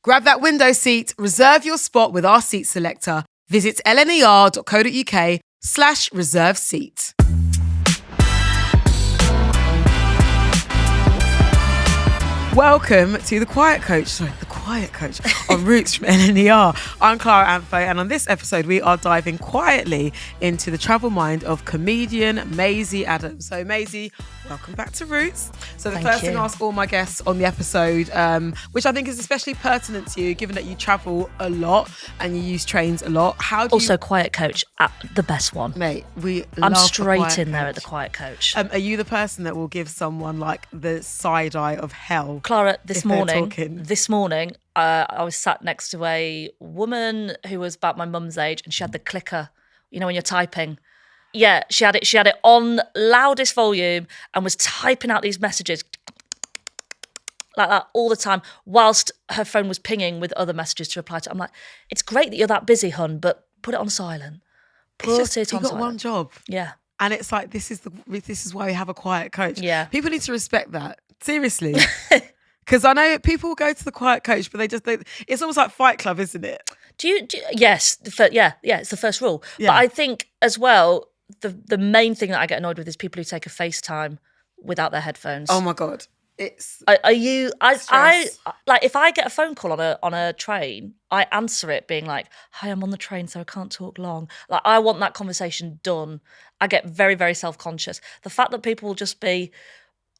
Grab that window seat, reserve your spot with our seat selector. Visit lner.co.uk/reserve seat. Welcome to The Quiet Coach on Roots from LNER. I'm Clara Amfo, and on this episode, we are diving quietly into the travel mind of comedian Maisie Adam. So, Maisie, welcome back to Roots. So, the first thing I ask all my guests on the episode, which I think is especially pertinent to you, given that you travel a lot and you use trains a lot. Also, Quiet Coach, the best one. Mate, I'm straight in there at the Quiet Coach. Are you the person that will give someone like the side eye of hell? Clara, this morning, I was sat next to a woman who was about my mum's age, and she had the clicker, you know, when you're typing. Yeah, she had it on loudest volume and was typing out these messages like that all the time whilst her phone was pinging with other messages to reply to. I'm like, it's great that you're that busy, hun, but put it on silent. You've got one job. Yeah. And it's like, this is why we have a quiet coach. Yeah. People need to respect that. Seriously. Because I know people go to the quiet coach, but it's almost like Fight Club, isn't it? Yes. It's the first rule. Yeah. But I think as well, the main thing that I get annoyed with is people who take a FaceTime without their headphones. Oh my God. It's I like, if I get a phone call on a train, I answer it being like, hi, I'm on the train, so I can't talk long. Like, I want that conversation done. I get very, very self-conscious. The fact that people will just be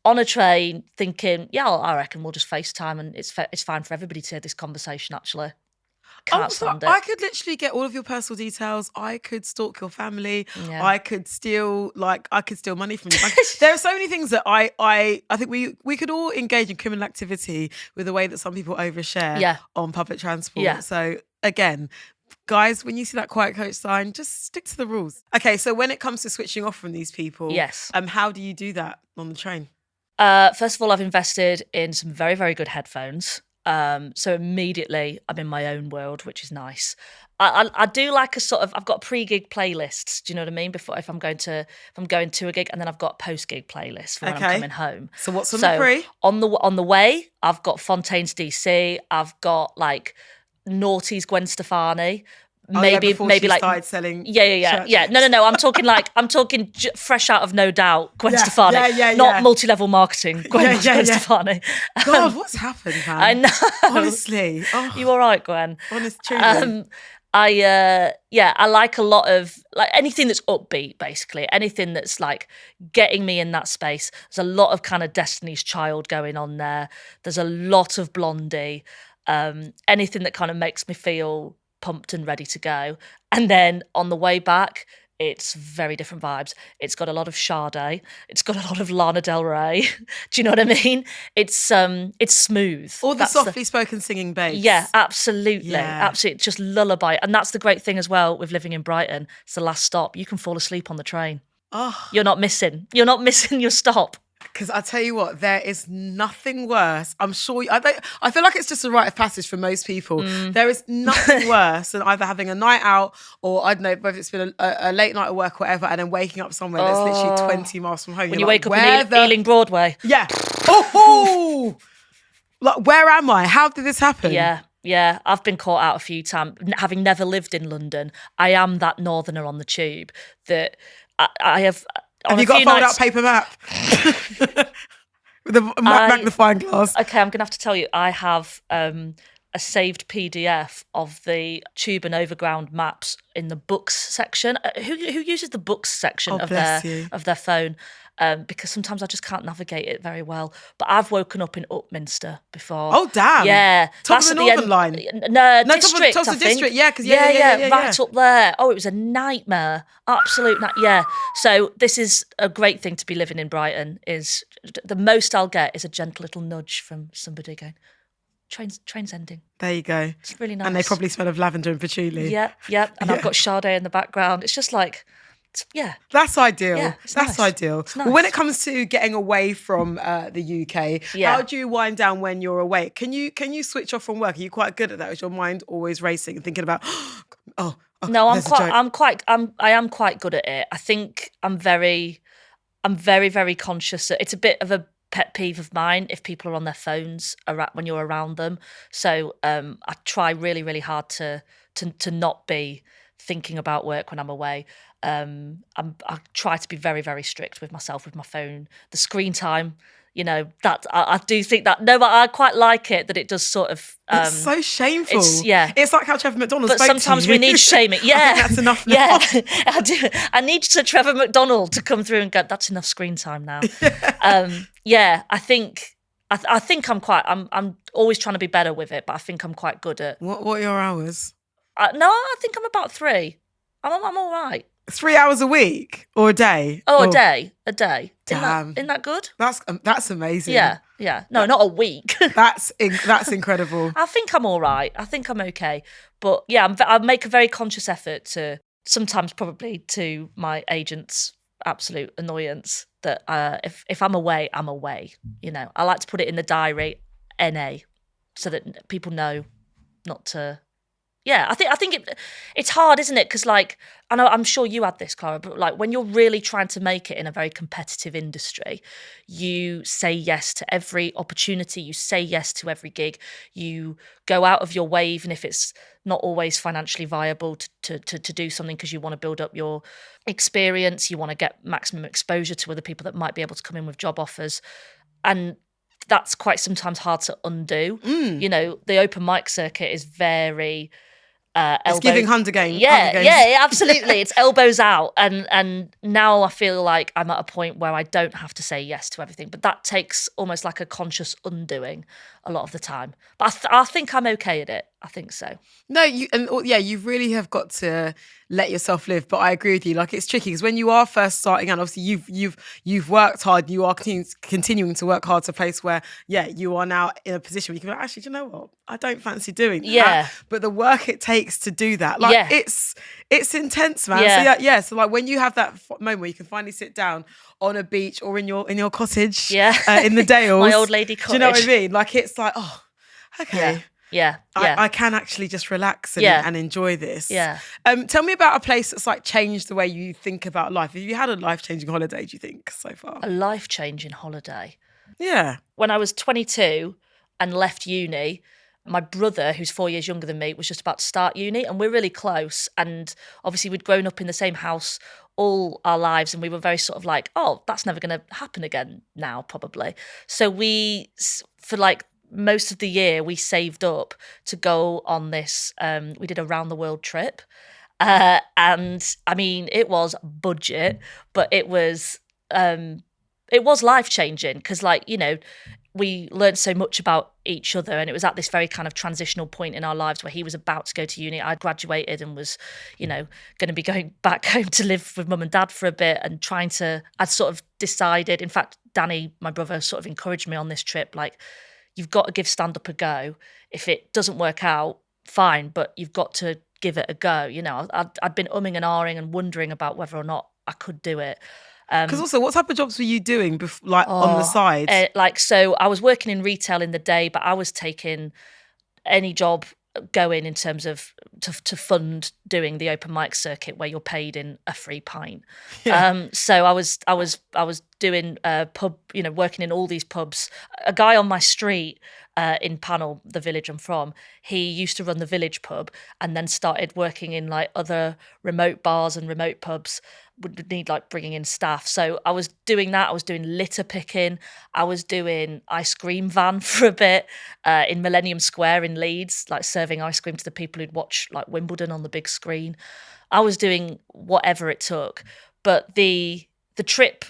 on a train thinking, yeah, I reckon we'll just FaceTime and it's fine for everybody to hear this conversation, actually. Can't stand it. I could literally get all of your personal details. I could stalk your family. Yeah. I could steal money from you. There are so many things that I think we could all engage in criminal activity with the way that some people overshare on public transport. Yeah. So again, guys, when you see that quiet coach sign, just stick to the rules. Okay, so when it comes to switching off from these people, yes. How do you do that on the train? First of all, I've invested in some very, very good headphones. So immediately I'm in my own world, which is nice. I do like a sort of, I've got pre-gig playlists, do you know what I mean? If I'm going to a gig, and then I've got post-gig playlists for when I'm coming home. So what's on the pre? On the way, I've got Fontaine's DC, I've got like Naughty's Gwen Stefani. Maybe like started selling. Yeah. No. I'm talking fresh out of No Doubt, Gwen Stefani, not multi-level marketing. Gwen Stefani. God, what's happened, man? I know. Honestly, you all right, Gwen? Honest, truly. I like a lot of like anything that's upbeat, basically anything that's like getting me in that space. There's a lot of kind of Destiny's Child going on there. There's a lot of Blondie. Anything that kind of makes me feel pumped and ready to go. And then on the way back, it's very different vibes. It's got a lot of Sade. It's got a lot of Lana Del Rey. Do you know what I mean? It's smooth. All the softly spoken singing bass. Yeah, absolutely. Absolutely. Just lullaby. And that's the great thing as well with living in Brighton. It's the last stop. You can fall asleep on the train. Oh. You're not missing your stop. Because I tell you what, there is nothing worse. I'm sure, I feel like it's just a rite of passage for most people. There is nothing worse than either having a night out or, I don't know, whether it's been a late night of work or whatever, and then waking up somewhere that's literally 20 miles from home. When you wake up in Ealing Broadway. Yeah. Oh! Like, where am I? How did this happen? Yeah, I've been caught out a few times. Having never lived in London, I am that northerner on the tube that I have... Have you got a fold-out paper map? With a magnifying glass. Okay, I'm going to have to tell you, I have a saved PDF of the tube and overground maps in the books section. Who uses the books section of their phone? Because sometimes I just can't navigate it very well. But I've woken up in Upminster before. Oh, damn. Yeah. Top of the Northern Line? No, District, top of the District, yeah. Cause right up there. Oh, it was a nightmare. Absolute nightmare. Yeah. So this is a great thing to be living in Brighton, is the most I'll get is a gentle little nudge from somebody going, train's ending. There you go. It's really nice. And they probably smell of lavender and patchouli. Yeah. And I've got Sade in the background. It's just like... That's ideal. Yeah, that's ideal. It's nice. Well, when it comes to getting away from the UK, how do you wind down when you're awake? Can you switch off from work? Are you quite good at that? Is your mind always racing and thinking about, no, I am quite good at it. I think I'm very, very conscious. It's a bit of a pet peeve of mine if people are on their phones when you're around them. So I try really, really hard to not be thinking about work when I'm away. I try to be very, very strict with myself with my phone. The screen time, that I do think that. No, but I quite like it that it does sort of. It's so shameful. It's like how Trevor McDonald spoke sometimes to you. we need shaming. Yeah, I think that's enough now. Yeah, I do. I need Sir Trevor McDonald to come through and go, that's enough screen time now. I think I'm always trying to be better with it, but I think I'm quite good at. What are your hours? No, I think I'm about 3. I'm all right. 3 hours a week or a day? Oh, a day. Damn. Isn't that good? That's amazing. Yeah. No, not a week. That's incredible. I think I'm all right. I think I'm okay. But yeah, I make a very conscious effort to, sometimes probably to my agent's absolute annoyance, that if I'm away, I'm away. I like to put it in the diary, NA, so that people know not to. Yeah, I think it's hard, isn't it? Because I know, I'm sure you had this, Clara, but when you're really trying to make it in a very competitive industry, you say yes to every opportunity, you say yes to every gig, you go out of your way, even if it's not always financially viable to do something, because you want to build up your experience, you want to get maximum exposure to other people that might be able to come in with job offers. And that's quite sometimes hard to undo. The open mic circuit is very... it's giving Hunger Games. Yeah, absolutely. It's elbows out, and now I feel like I'm at a point where I don't have to say yes to everything, but that takes almost like a conscious undoing a lot of the time. But I think I'm okay at it. I think so. No, you really have got to let yourself live. But I agree with you. It's tricky because when you are first starting out, obviously you've worked hard. You are continuing to work hard to a place where you are now in a position where you can be like, actually, do you know what? I don't fancy doing that. Yeah. But the work it takes to do that, it's intense, man. Yeah. So when you have that moment where you can finally sit down on a beach or in your cottage, in the Dales, my old lady cottage. Do you know what I mean? It's like, oh, okay. Yeah. I can actually just relax and enjoy this. Yeah. Tell me about a place that's changed the way you think about life. Have you had a life-changing holiday, do you think, so far? A life-changing holiday? Yeah. When I was 22 and left uni, my brother, who's 4 years younger than me, was just about to start uni, and we're really close. And obviously we'd grown up in the same house all our lives, and we were very sort of like, oh, that's never going to happen again now, probably. So we, for most of the year, we saved up to go on this, we did a round the world trip. And I mean, it was budget, but it was life-changing because we learned so much about each other, and it was at this very kind of transitional point in our lives where he was about to go to uni. I'd graduated and was, going to be going back home to live with mum and dad for a bit, and I'd sort of decided, in fact, Danny, my brother, sort of encouraged me on this trip, you've got to give stand-up a go. If it doesn't work out, fine, but you've got to give it a go. I'd been umming and ahhing and wondering about whether or not I could do it. Because also, what type of jobs were you doing on the side? So I was working in retail in the day, but I was taking any job going in terms of to fund doing the open mic circuit where you're paid in a free pint. Yeah. So I was doing pub, working in all these pubs. A guy on my street in Panel, the village I'm from, he used to run the village pub and then started working in other remote bars and remote pubs. Would need bringing in staff. So I was doing that. I was doing litter picking. I was doing ice cream van for a bit in Millennium Square in Leeds, serving ice cream to the people who'd watch Wimbledon on the big screen. I was doing whatever it took. But the trip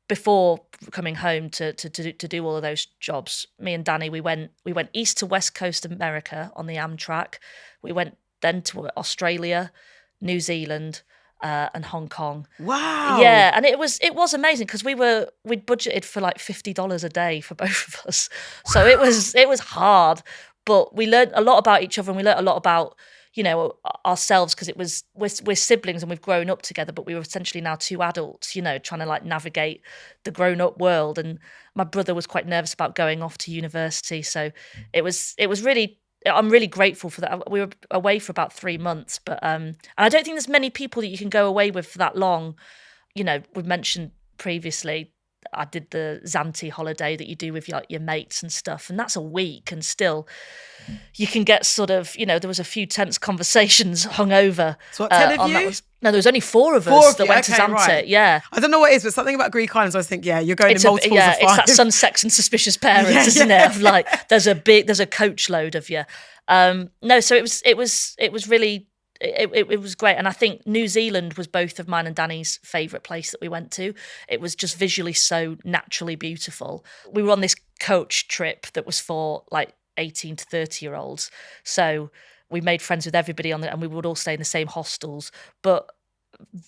before coming home to do all of those jobs, me and Danny, we went east to west coast America on the Amtrak. We went then to Australia, New Zealand, and Hong Kong. Wow. Yeah, and it was amazing because we'd budgeted for $50 a day for both of us. So it was hard, but we learned a lot about each other, and we learned a lot about ourselves, because we're siblings and we've grown up together, but we were essentially now two adults, trying to navigate the grown up world. And my brother was quite nervous about going off to university, so it was really. I'm really grateful for that. We were away for about 3 months, but and I don't think there's many people that you can go away with for that long. We've mentioned previously I did the Zante holiday that you do with your mates and stuff, and that's a week, and still you can get sort of, there was a few tense conversations hung over. So what, 10 of on you? That no, there was only 4 of us that went to Zante. Right. Yeah. I don't know what it is, but something about Greek islands, I think, you're going in multiples of 5. It's that some sex and suspicious parents, isn't it? Of like, there's a coach load of you. No, so it was really, it was great. And I think New Zealand was both of mine and Danny's favourite place that we went to. It was just visually so naturally beautiful. We were on this coach trip that was for like 18 to 30-year-olds. So we made friends with everybody on it, and we would all stay in the same hostels. But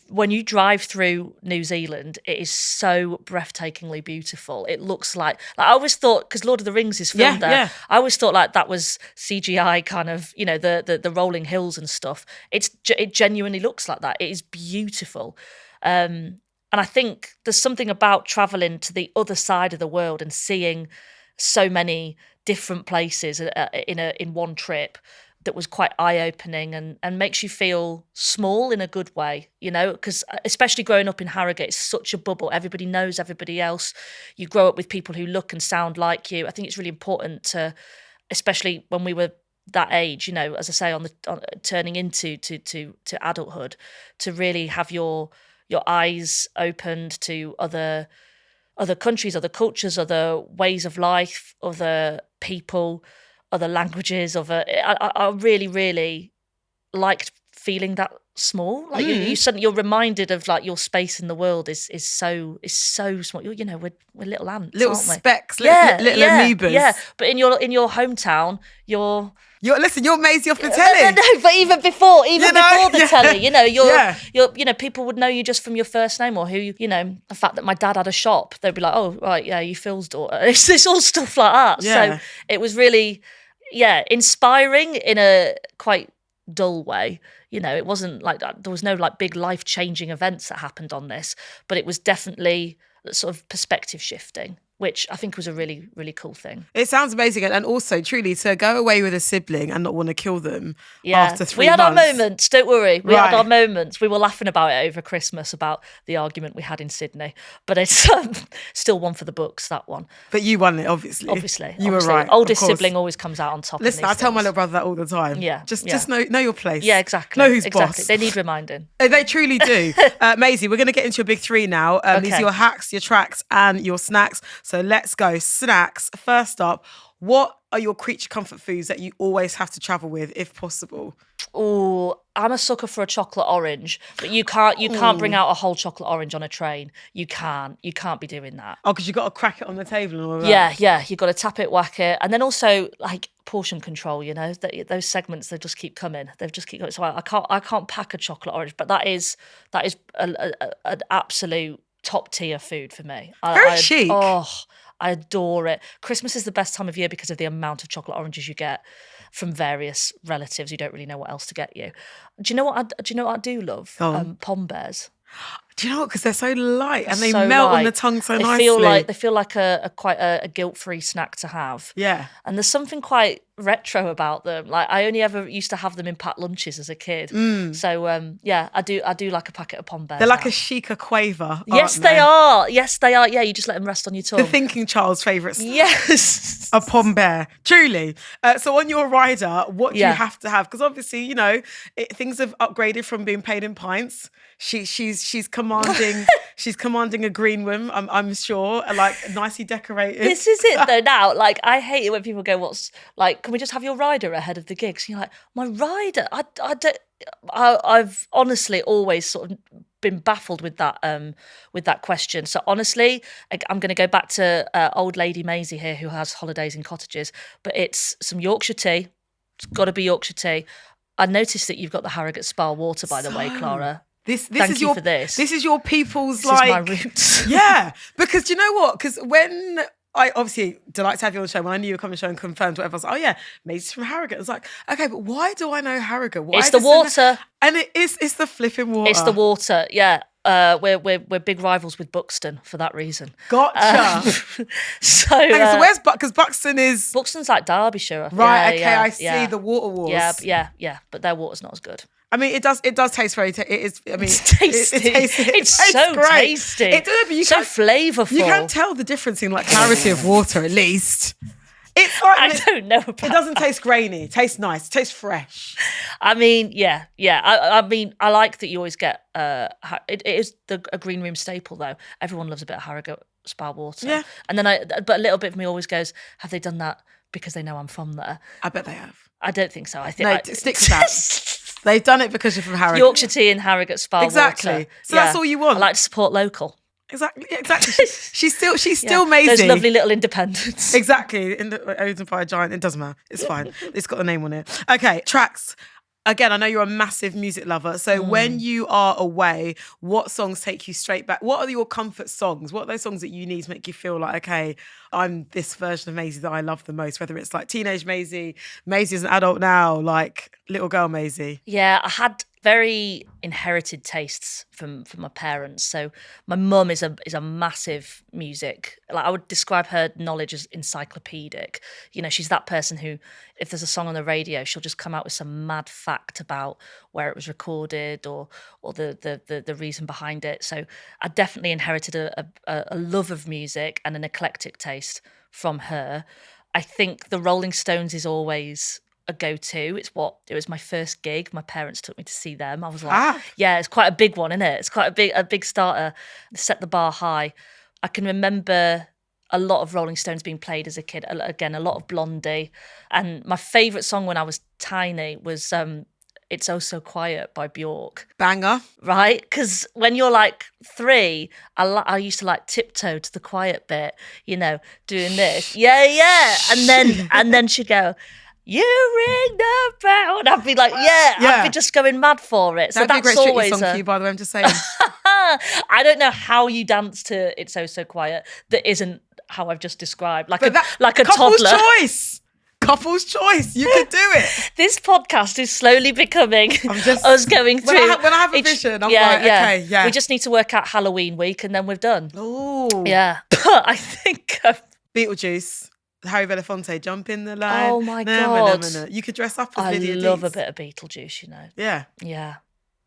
when you drive through New Zealand, it is so breathtakingly beautiful. It looks like I always thought, because Lord of the Rings is filmed there, yeah. I always thought like that was CGI kind of, the rolling hills and stuff. It genuinely looks like that. It is beautiful. And I think there's something about traveling to the other side of the world and seeing so many different places in one trip that was quite eye-opening and makes you feel small in a good way, because especially growing up in Harrogate, it's such a bubble. Everybody knows everybody else. You grow up with people who look and sound like you. I think it's really important to, especially when we were that age, as I say, on turning into to adulthood, to really have your eyes opened to other countries, other cultures, other ways of life, other people, other languages. I really, really liked feeling that small. Like you're reminded of like your space in the world is so small. We're little ants, little aren't we? specks, little amoebas. Yeah, but in your hometown, you're Maisie off the telly. No, but even before the telly, you're people would know you just from your first name, or who the fact that my dad had a shop, they'd be like, oh right, yeah, you Phil's daughter. It's all stuff like that. Yeah. So it was really, inspiring in a quite dull way. It wasn't like there was no like big life-changing events that happened on this, but it was definitely sort of perspective shifting, which I think was a really, really cool thing. It sounds amazing. And also, truly, to go away with a sibling and not want to kill them after 3 months. We had our moments, don't worry. We Right. had our moments. We were laughing about it over Christmas, about the argument we had in Sydney. But it's still one for the books, that one. But you won it, obviously. You were right. Oldest of course. sibling always comes out on top. Listen, I tell my little brother that all the time. Yeah. Just know your place. Yeah, exactly. Know who's exactly. boss. They need reminding. They truly do. Maisie, we're going to get into your big 3 now. These are your hacks, your tracks, and your snacks. So let's go. Snacks. First up, what are your creature comfort foods that you always have to travel with, if possible? Oh, I'm a sucker for a chocolate orange, but you can't bring out a whole chocolate orange on a train. You can't be doing that. Oh, because you got to crack it on the table and all that. Yeah. You got to tap it, whack it, and then also like portion control. Those segments, they just keep coming. They just keep coming. So I can't pack a chocolate orange, but that is an absolute top tier food for me. Very chic. Oh, I adore it. Christmas is the best time of year because of the amount of chocolate oranges you get from various relatives who don't really know what else to get you. Do you know what I do love? Pom bears. Do you know what? Because they're so light and they So melt on light. the tongue so They nicely. feel like a quite a guilt-free snack to have. Yeah. And there's something quite retro about them. Like I only ever used to have them in packed lunches as a kid. So I do like a packet of Pom bears. They're like now. a chica quaver. Yes, they are. Yes, they are. Yeah, you just let them rest on your tongue. The thinking child's favourite snack. Yes. A Pom bear, truly. So on your rider, what do you have to have? Because obviously, things have upgraded from being paid in pints. She's commanding she's commanding a green room. I'm sure, like nicely decorated. This is it though. Now, like I hate it when people go, "What's like? Can we just have your rider ahead of the gigs?" And you're like, "My rider? I don't." I've honestly always sort of been baffled with that question. So honestly, I'm going to go back to old lady Maisie here, who has holidays in cottages. But it's some Yorkshire tea. It's got to be Yorkshire tea. I noticed that you've got the Harrogate Spa water, by the way, Clara. Thank is you your for this. This is your people's This is my roots. Yeah, because do you know what? Because when I obviously delight to have you on the show, when I knew you were coming on the show and confirmed whatever, I was like, oh yeah, Maisie's from Harrogate. I was like, okay, but why do I know Harrogate? Why It's the water. And it's the flipping water. It's the water. Yeah. We're big rivals with Buxton for that reason. Gotcha. So where's because Buxton is Buxton's like Derbyshire. right? Yeah, I see the water wars. Yeah. But their water's not as good. I mean, it does taste very. It is. I mean, It's tasty. It tastes so great. tasty. It does, but you so can't- flavourful. You can tell the difference in like clarity of water, at least. It's like I don't know about it doesn't taste grainy. It tastes nice. It tastes fresh. I mean, yeah. I mean, I like that you always get. It is a green room staple, though. Everyone loves a bit of Harrogate spa water. Yeah. And then but a little bit of me always goes, have they done that because they know I'm from there? I bet they have. I don't think so. I think No, stick to that. They've done it because you're from Harrogate. Yorkshire tea and Harrogate spa Exactly. water. So that's all you want. I like to support local. Exactly. She's still Maisie. Those lovely little independents. Exactly. Owned by a giant. It doesn't matter. It's fine. It's got the name on it. Okay, tracks. Again, I know you're a massive music lover. So when you are away, what songs take you straight back? What are your comfort songs? What are those songs that you need to make you feel like, okay, I'm this version of Maisie that I love the most, whether it's like teenage Maisie, Maisie as an adult now, like little girl Maisie. Yeah, I had very inherited tastes from my parents. So my mum is a massive music. Like I would describe her knowledge as encyclopedic. You know, she's that person who, if there's a song on the radio, she'll just come out with some mad fact about where it was recorded or the reason behind it. So I definitely inherited a love of music and an eclectic taste from her. I think the Rolling Stones is always a go-to. It was my first gig. My parents took me to see them. I was like, yeah, it's quite a big one, isn't it? It's quite a big starter. Set the bar high. I can remember a lot of Rolling Stones being played as a kid. Again, a lot of Blondie. And my favourite song when I was tiny was It's Oh So Quiet by Bjork. Banger. Right? Because when you're like 3, I used to like tiptoe to the quiet bit, you know, doing this. Yeah. And then she'd go, you ring the bell. And I'd be like, I'd be just going mad for it. So That'd that's be a great always song for you, by the way, I'm just saying. I don't know how you dance to It's Oh So Quiet that isn't how I've just described. Like a couple's toddler. Couple's choice. You could do it. This podcast is slowly becoming us going through. When I have a vision, I'm like, okay, yeah. We just need to work out Halloween week and then we're done. Oh. Yeah. But I think... Beetlejuice. Harry Belafonte, jump in the line. Oh my God. You could dress up as I Lydia love Deetz. a bit of Beetlejuice, you know. Yeah. Yeah.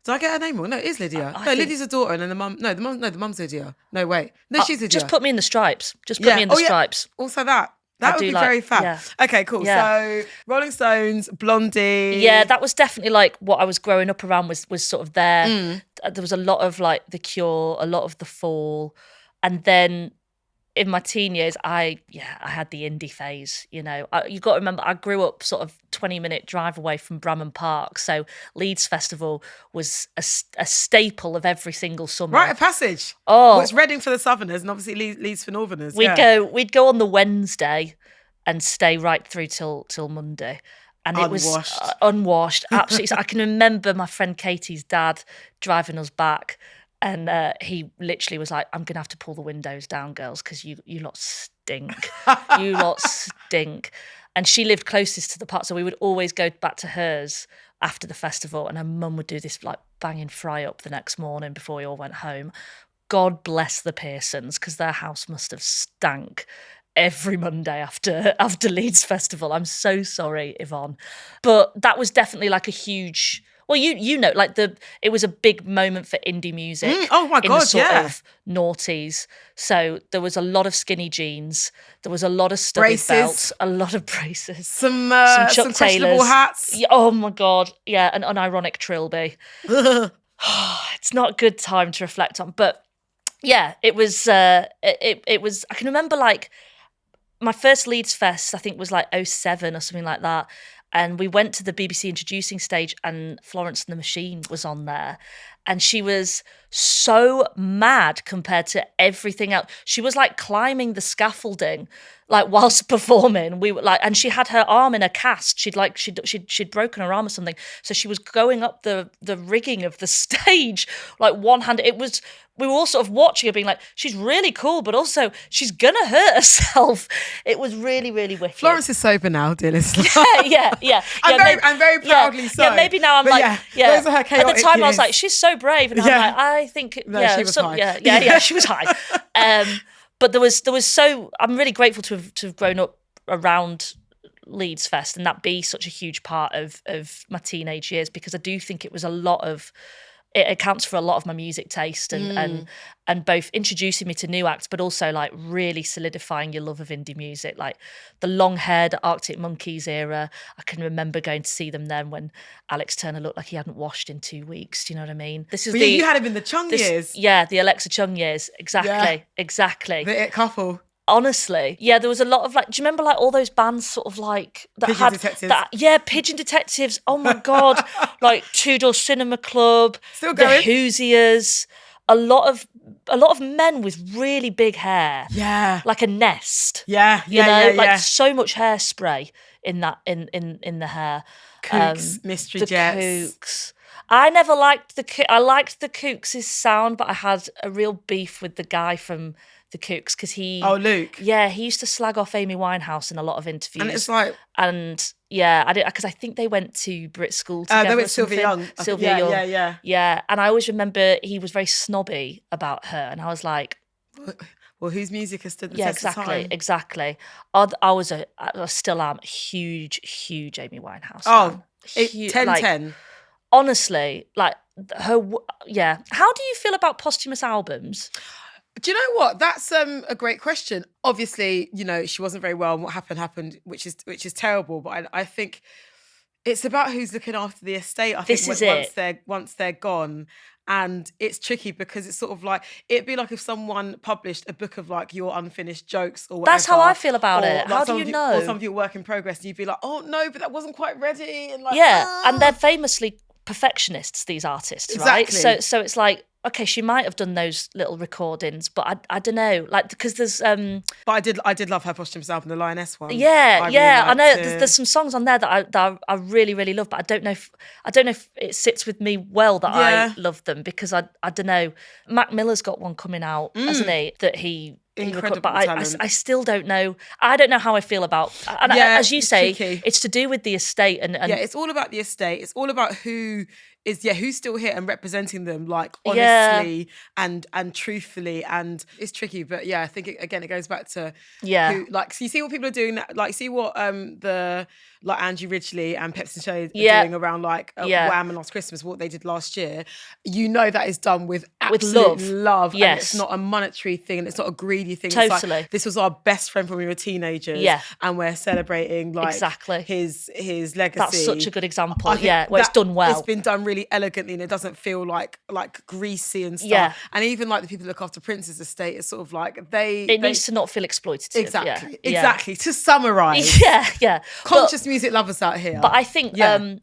Did I get her name wrong? No, it is Lydia. I think... Lydia's a daughter and then the mum. No, the mum's Lydia. No, wait. No, she's Lydia. Just put me in the stripes. Just put me in the stripes. Also that. That would be very fab. Yeah. Okay, cool. Yeah. So Rolling Stones, Blondie. Yeah, that was definitely like what I was growing up around was sort of there. There was a lot of like The Cure, a lot of The Fall. And then in my teen years, I had the indie phase, you know. You got to remember, I grew up sort of 20-minute drive away from Bramham Park. So Leeds Festival was a staple of every single summer. Rite of passage. Oh. Well, it's Reading for the Southerners and obviously Leeds for Northerners. We'd go on the Wednesday and stay right through till Monday. And it was unwashed, absolutely. I can remember my friend Katie's dad driving us back. And he literally was like, I'm going to have to pull the windows down, girls, because you lot stink. You lot stink. And she lived closest to the park, so we would always go back to hers after the festival, and her mum would do this like banging fry up the next morning before we all went home. God bless the Pearsons, because their house must have stank every Monday after Leeds Festival. I'm so sorry, Yvonne. But that was definitely like a huge... Well, you know, like it was a big moment for indie music. Oh my in God, the sort of noughties. So there was a lot of skinny jeans. There was a lot of studded belts, a lot of braces, some Chuck questionable Taylors. hats. Yeah, oh my God, yeah, an unironic trilby. It's not a good time to reflect on, but yeah, it was. It was. I can remember like my first Leeds Fest. I think was like 2007 or something like that. And we went to the BBC introducing stage and Florence and the Machine was on there. And she was so mad compared to everything else. She was like climbing the scaffolding, like whilst performing. We were like, and she had her arm in a cast. She'd broken her arm or something. So she was going up the rigging of the stage, like one-handed. We were all sort of watching her being like, she's really cool, but also she's gonna hurt herself. It was really, really wicked. Florence is sober now, dear listener. Yeah. I'm very proudly so. Yeah, maybe now I'm but like, yeah. Those are her At chaotic the time I was years. like, she's so brave. And I'm like, I think, No, yeah. she was high. Yeah, she was high. But there was so, I'm really grateful to have grown up around Leeds Fest and that be such a huge part of my teenage years, because I do think it was it accounts for a lot of my music taste and both introducing me to new acts, but also like really solidifying your love of indie music. Like the long-haired Arctic Monkeys era, I can remember going to see them then when Alex Turner looked like he hadn't washed in 2 weeks. Do you know what I mean? This is you had him in the Chung years. Yeah, the Alexa Chung years. Exactly. The It couple. Honestly, yeah, there was a lot of like, do you remember like all those bands sort of like that Pigeon Detectives. Pigeon Detectives. Oh my God. Like Two Door Cinema Club, Still going. the Hoosiers, a lot of men with really big hair. Yeah. Like a nest. Yeah. You know, like so much hairspray in that in the hair. Kooks, Mystery Jets. Kooks. I never liked I liked the Kooks' sound, but I had a real beef with the guy from the Kooks because Luke. Yeah, he used to slag off Amy Winehouse in a lot of interviews. And it's like, and yeah, I did, because I think they went to Brit School together. they went Sylvia Young. Sylvia Young. Yeah. And I always remember he was very snobby about her, and I was like, well, whose music has stood the test of time? Exactly. I still am a huge Amy Winehouse fan. 10-10. Honestly, like her, yeah. How do you feel about posthumous albums? Do you know what? That's a great question. Obviously, you know, she wasn't very well, and what happened, which is terrible. But I think it's about who's looking after the estate. Once they're gone. And it's tricky because it's sort of like, it'd be like if someone published a book of like your unfinished jokes or whatever. That's how I feel about it. Like how do you know? Or some of your work in progress, and you'd be like, oh no, but that wasn't quite ready. And like, and they're famously perfectionists, these artists, right? So it's like, okay, she might have done those little recordings, but I don't know, like, because there's But I did love her posthumous album, the Lioness one. I know there's some songs on there that I really really love, but I don't know if it sits with me well that I love them, because I don't know. Mac Miller's got one coming out, hasn't he? That he incredible but I still don't know. I don't know how I feel about. And as you say, tricky. It's to do with the estate and it's all about the estate. It's all about who's still here and representing them, like, honestly and truthfully. And it's tricky, but yeah, I think it goes back to who, like, so you see what people are doing, like, see what the like Angie Ridgely and Pepsi Shade are doing around like Wham and Last Christmas, what they did last year. You know that is done with absolute love. Yes. And it's not a monetary thing, and it's not a greedy thing. Totally. It's like, this was our best friend when we were teenagers, and we're celebrating like his legacy. That's such a good example. Where it's done well. It's been done really elegantly, and it doesn't feel like greasy and stuff. And even like the people who look after Prince's estate, it's sort of like it needs to not feel exploitative. Exactly. To summarise, conscious music lovers out here. But I think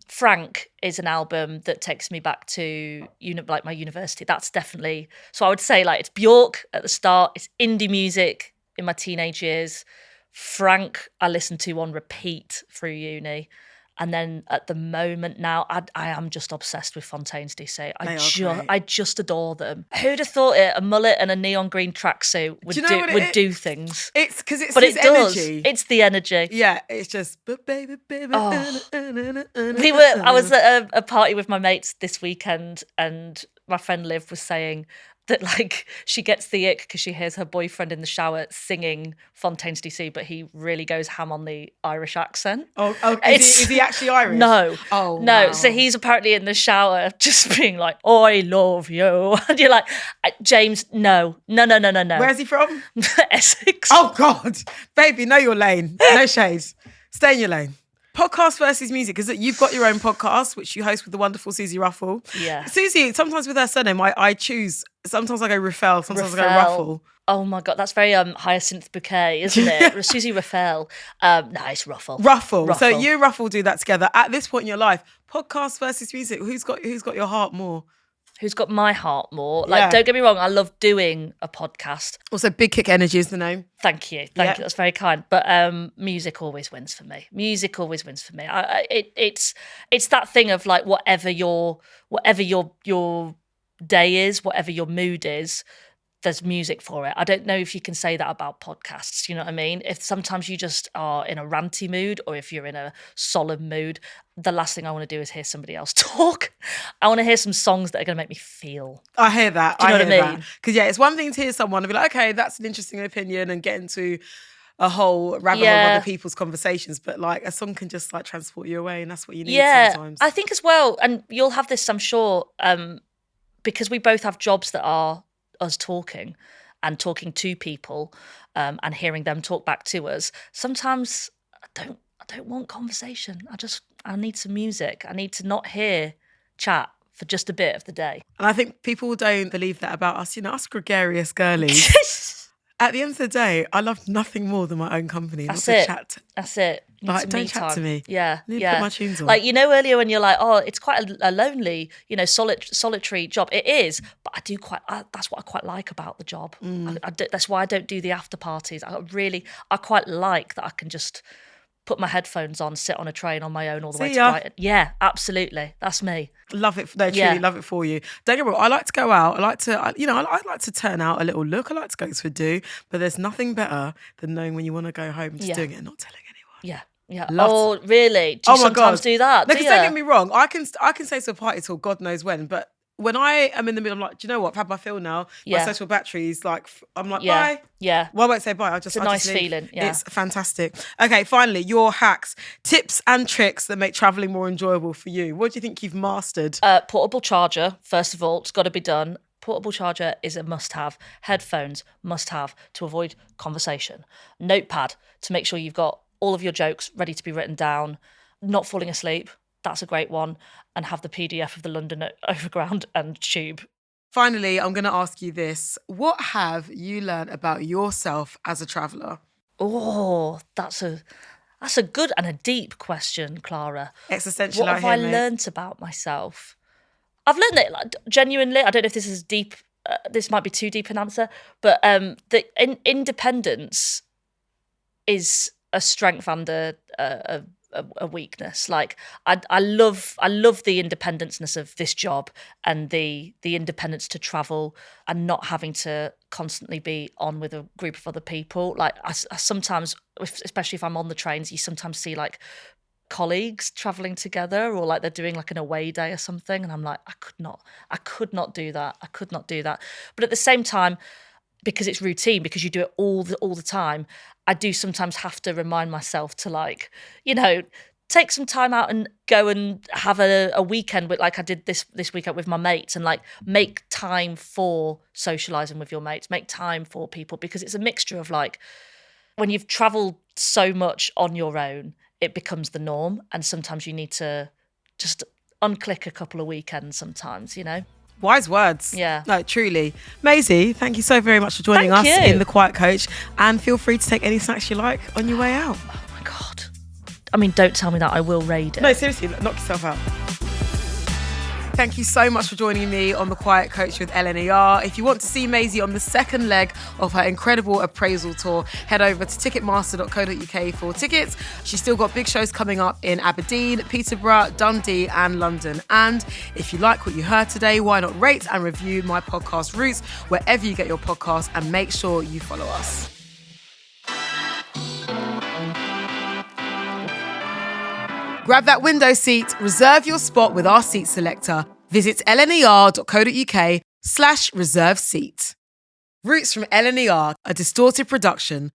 Frank is an album that takes me back to like my university. That's definitely, so I would say, like, it's Bjork at the start, it's indie music in my teenage years. Frank I listened to on repeat through uni. And then at the moment now, I am just obsessed with Fontaine's DC. I just adore them. Who'd have thought it? A mullet and a neon green tracksuit would do things. It's because it's but his it energy. Does. It's the energy. Yeah, it's just, but baby. I was at a party with my mates this weekend, and my friend Liv was saying that, like, she gets the ick because she hears her boyfriend in the shower singing Fontaine's DC, but he really goes ham on the Irish accent. Is he actually Irish? No. Oh, no. Wow. So he's apparently in the shower just being like, I love you. And you're like, James, no. Where's he from? Essex. Oh, God. Baby, know your lane. No shades. Stay in your lane. Podcast versus music, because you've got your own podcast, which you host with the wonderful Susie Ruffle. Yeah. Susie, sometimes with her surname, I choose. Sometimes I go Ruffel, sometimes I go Ruffle. Oh my God, that's very Hyacinth Bouquet, isn't it? Susie Ruffel. No, it's Ruffle. Ruffle. So you and Ruffle do that together. At this point in your life, podcast versus music, who's got your heart more? Who's got my heart more? Like, don't get me wrong, I love doing a podcast. Also, Big Kick Energy is the name. Thank you. That's very kind. But music always wins for me. It's that thing of, like, whatever your day is, whatever your mood is, there's music for it. I don't know if you can say that about podcasts, you know what I mean? If sometimes you just are in a ranty mood, or if you're in a solemn mood, the last thing I want to do is hear somebody else talk. I want to hear some songs that are going to make me feel. I hear that. Do you know what I mean? Because, it's one thing to hear someone and be like, okay, that's an interesting opinion, and get into a whole rabbit hole of Yeah. other people's conversations, but like a song can just like transport you away, and that's what you need Yeah, sometimes. I think as well, and you'll have this, I'm sure, because we both have jobs that are us talking and talking to people, and hearing them talk back to us. Sometimes I don't want conversation. I need some music. I need to not hear chat for just a bit of the day. And I think people don't believe that about us. You know, us gregarious girlies. At the end of the day, I love nothing more than my own company. That's not it. to chat. That's it. Need Like, some don't me chat time. to me. Yeah, I need to yeah. put my tunes on. Like, you know, earlier when you're like, oh, it's quite a lonely, you know, solitary job. It is, but that's what I quite like about the job. That's why I don't do the after parties. I quite like that I can just put my headphones on, sit on a train on my own all the way to Brighton. Yeah, absolutely. That's me. Love it. No, truly love it for you. Don't get me wrong. I like to go out. I like to, I like to turn out a little look. I like to go to a do. But there's nothing better than knowing when you want to go home, just doing it and not telling anyone. Yeah. Love Really? Do you sometimes do that? No, because don't get me wrong. I can say to a party till God knows when, but when I am in the middle, I'm like, do you know what? I've had my fill now. My social batteries, like, I'm like, bye. Yeah. Well, I won't say bye. It's a nice feeling. Yeah. It's fantastic. Okay, finally, your hacks, tips and tricks that make traveling more enjoyable for you. What do you think you've mastered? Portable charger, first of all, it's got to be done. Portable charger is a must-have. Headphones, must-have to avoid conversation. Notepad to make sure you've got all of your jokes ready to be written down. Not falling asleep, that's a great one. And have the PDF of the London Overground and Tube. Finally, I'm going to ask you this. What have you learned about yourself as a traveller? Oh, that's a good and a deep question, Clara. Existential. What have I learnt about myself? I've learned that, like, genuinely, I don't know if this is deep, this might be too deep an answer, but that independence is a strength and a weakness. Like, I love the independence of this job and the independence to travel and not having to constantly be on with a group of other people. Like, I sometimes, especially if I'm on the trains, you sometimes see like colleagues traveling together, or like they're doing like an away day or something, and I'm like, I could not do that. But at the same time, because it's routine, because you do it all the time, I do sometimes have to remind myself to, like, you know, take some time out and go and have a weekend with, like I did this weekend with my mates, and like make time for socialising with your mates, make time for people, because it's a mixture of, like, when you've travelled so much on your own, it becomes the norm, and sometimes you need to just unclick a couple of weekends sometimes, you know? Wise words. Yeah. No, truly. Maisie, thank you so very much for joining us in The Quiet Coach. And feel free to take any snacks you like on your way out. Oh my God. I mean, don't tell me that. I will raid it. No, seriously, knock yourself out. Thank you so much for joining me on The Quiet Coach with LNER. If you want to see Maisie on the second leg of her incredible appraisal tour, head over to ticketmaster.co.uk for tickets. She's still got big shows coming up in Aberdeen, Peterborough, Dundee and London. And if you like what you heard today, why not rate and review my podcast Roots wherever you get your podcasts, and make sure you follow us. Grab that window seat, reserve your spot with our seat selector. Visit lner.co.uk/reserve seat. Roots from LNER, a distorted production